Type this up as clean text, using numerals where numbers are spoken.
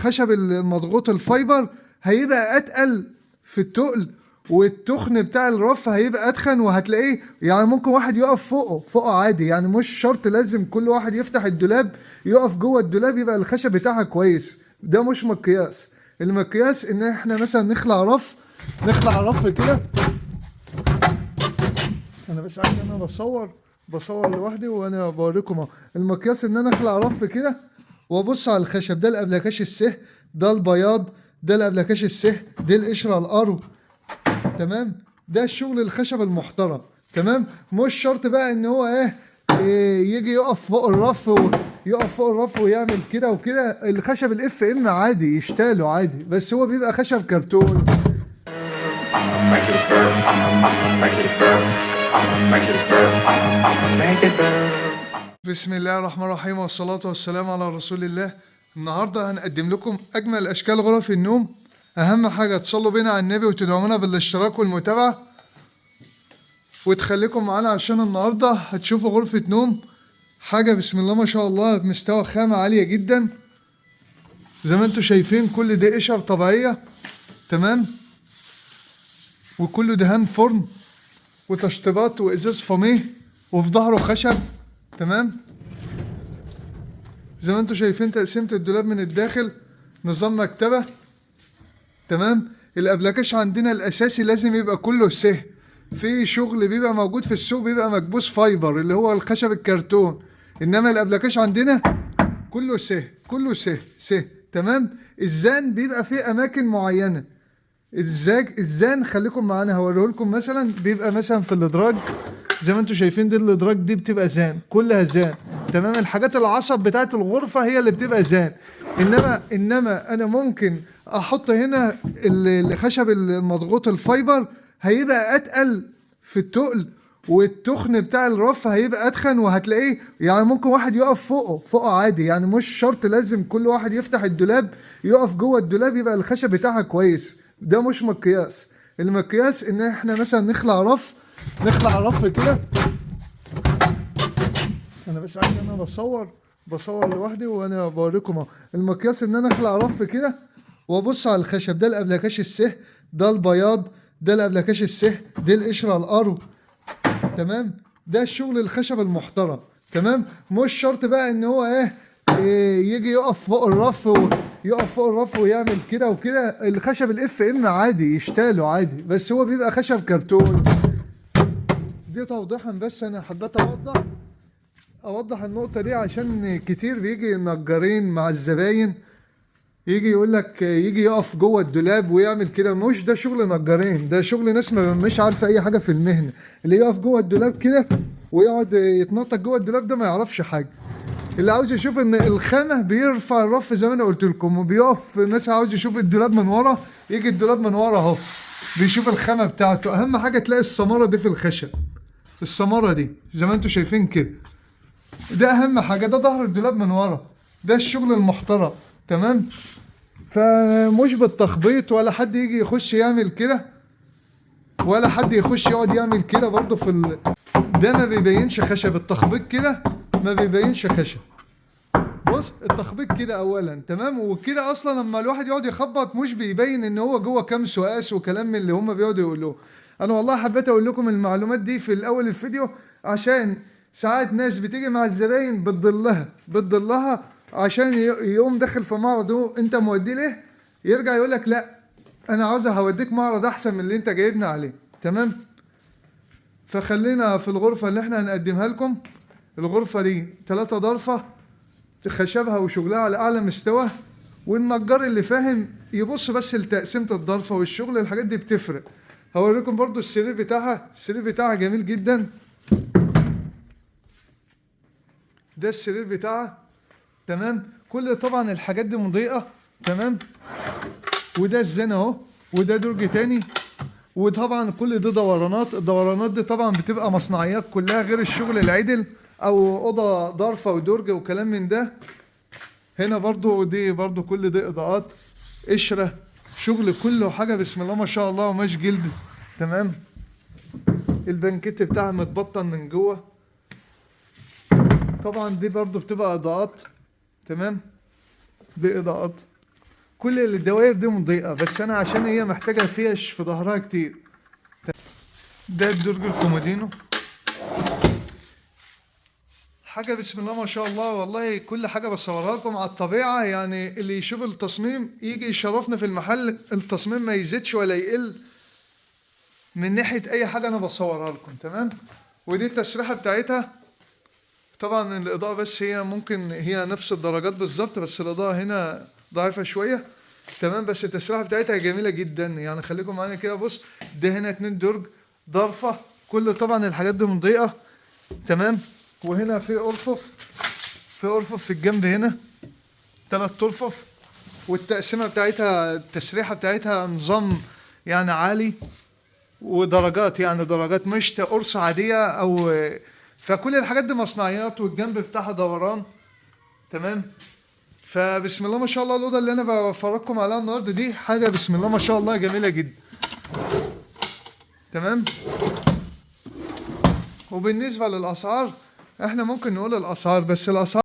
الخشب المضغوط الفايبر هيبقى اتقل في التقل، والتخن بتاع الرف هيبقى اتخن، وهتلاقيه يعني ممكن واحد يقف فوقه عادي، يعني مش شرط لازم كل واحد يفتح الدولاب يقف جوه الدولاب يبقى الخشب بتاعها كويس. ده مش مقياس. المقياس ان احنا مثلا نخلع رف كده. انا بس عشان انا بصور لوحدي وانا بوريكم اهو. المقياس ان انا اخلع رف كده وابص على الخشب ده، الابلكاش السه، ده البياض، ده الابلكاش السه، دي القشره القرو، تمام. ده الشغل الخشب المحترم، تمام. مش شرط بقى ان هو يجي يقف فوق الرف ويعمل كده وكده. الخشب الاف ام عادي يشتاله عادي، بس هو بيبقى خشب كرتون. بسم الله الرحمن الرحيم، والصلاة والسلام على رسول الله. النهاردة هنقدم لكم أجمل أشكال غرف النوم. أهم حاجة تصلوا بينا على النبي وتدعمونا بالاشتراك والمتابعة وتخليكم معانا، عشان النهاردة هتشوفوا غرفة نوم حاجة بسم الله ما شاء الله بمستوى خامة عالية جدا. زي ما انتوا شايفين كل دي قشر طبيعية، تمام، وكله دهان فرن وتشطيبات وإزاز فاميه، وفي ظهره خشب، تمام. زي ما انتوا شايفين تقسيمة الدولاب من الداخل نظام مكتبة، تمام. الابلكاش عندنا الاساسي لازم يبقى كله سه. في شغل بيبقى موجود في السوق بيبقى مكبوس فايبر اللي هو الخشب الكرتون، انما الابلكاش عندنا كله سه، تمام. الزان بيبقى في اماكن معينة. الزان خليكم معانا هوريهولكم. مثلا بيبقى مثلا في الادراج زي ما انتوا شايفين، دي الادراج دي بتبقى زان، كلها زان، تمام. الحاجات العصب بتاعت الغرفة هي اللي بتبقى زان. انما انا ممكن احط هنا الخشب المضغوط الفايبر هيبقى اتقل في التقل، والتخن بتاع الرف هيبقى اتخن، وهتلاقيه يعني ممكن واحد يقف فوقه عادي، يعني مش شرط لازم كل واحد يفتح الدولاب يقف جوه الدولاب يبقى الخشب بتاعها كويس. ده مش مقياس. المقياس ان احنا مثلا نخلع رف كده. انا بس عشان انا بصور لوحدي وانا بوريكم اهو. المقياس ان انا اخلع رف كده وابص على الخشب ده، الابلكاش السه، ده البياض، ده الابلكاش السه، دي القشره القرو، تمام. ده الشغل الخشب المحترم، تمام. مش شرط بقى ان هو يجي يقف فوق الرف ويعمل كده وكده. الخشب الاف ام عادي يشتاله عادي، بس هو بيبقى خشب كرتون. دي توضيحا بس، انا حبيت اوضح النقطة دي عشان كتير بيجي النجارين مع الزباين يجي يقول لك يجي يقف جوه الدولاب ويعمل كده. مش ده شغل نجارين، ده شغل ناس مش عارفة اي حاجة في المهنة. اللي يقف جوه الدولاب كده ويقعد يتنطط جوه الدولاب ده ما يعرفش حاجة. اللي عاوز يشوف ان الخامة بيرفع الرف زي ما انا قلت لكم، وبيقف ناس عاوز يشوف الدولاب من ورا، يجي الدولاب من ورا اهو بيشوف الخامة بتاعته. اهم حاجة تلاقي السمارة دي في الخشب، السمارة دي زي ما انتوا شايفين كده، ده اهم حاجة. ده ظهر الدولاب من ورا، ده الشغل المحترم، تمام. فمش بالتخبيط، ولا حد يجي يخش يعمل كده، ولا حد يخش يقعد يعمل كده برضه ده ما بيبينش خشب. التخبيط كده ما بيبينش خشب. بص التخبيط كده اولا، تمام، وكده اصلا لما الواحد يقعد يخبط مش بيبين ان هو جوه كام سقاس وكلام من اللي هم بيقعدوا يقولوه. انا والله حبيت اقول لكم المعلومات دي في الاول الفيديو، عشان ساعات ناس بتيجي مع الزباين بتضلها عشان يقوم داخل في معرض انت موديه ليه، يرجع يقول لك لا انا عاوز هوديك معرض احسن من اللي انت جايبنا عليه، تمام. فخلينا في الغرفة اللي احنا هنقدمها لكم. الغرفة دي 3 ضرفة، خشبها وشغلها على اعلى مستوى، والنجار اللي فاهم يبص بس لتقسيمة الضرفة والشغل، الحاجات دي بتفرق. هوريكم برضو السرير بتاعها جميل جدا. ده السرير بتاعها، تمام. كل طبعا الحاجات دي مضيئة، تمام. وده الزين اهو، وده درج تاني، وطبعا كل دي دورانات. الدورانات دي طبعا بتبقى مصنعيات كلها، غير الشغل العدل او اوضه ضرفه ودرج وكلام من ده. هنا برضو دي برضو كل دي اضاءات، قشره، شغل كله حاجه بسم الله ما شاء الله، ومش جلد، تمام. البنكت بتاعها متبطن من جوه. طبعا دي برضو بتبقى اضاءات، تمام. دي اضاءات كل الدوائر دي مضيئة، بس انا عشان هي محتاجة فيش في ظهرها كتير. ده الدرج الكومودينو، حاجة بسم الله ما شاء الله. والله كل حاجة بصورها لكم على الطبيعة، يعني اللي يشوف التصميم يجي يشرفنا في المحل، التصميم ما يزيدش ولا يقل من ناحية أي حاجة أنا بصورها لكم. تمام. ودي التسريحة بتاعتها، طبعا الإضاءة بس هي ممكن هي نفس الدرجات بالظبط، بس الإضاءة هنا ضعيفة شوية. تمام. بس التسريحة بتاعتها جميلة جدا، يعني خليكم معايا كده. بص، ده هنا 2 درج ضرفة، كل طبعا الحاجات دي مضيئة. تمام. وهنا في أرفف، في أرفف في الجنب هنا 3 أرفف. والتقسيمة بتاعتها التسريحة بتاعتها نظام يعني عالي، ودرجات يعني درجات مش قرص عادية أو. فكل الحاجات دي مصنعيات، والجنب بتاعها دوران. تمام. فبسم الله ما شاء الله الأوضة اللي أنا بفرجكم عليها النهاردة دي حاجة بسم الله ما شاء الله جميلة جدا. تمام. وبالنسبة للأسعار، احنا ممكن نقول الأسعار، بس الأسعار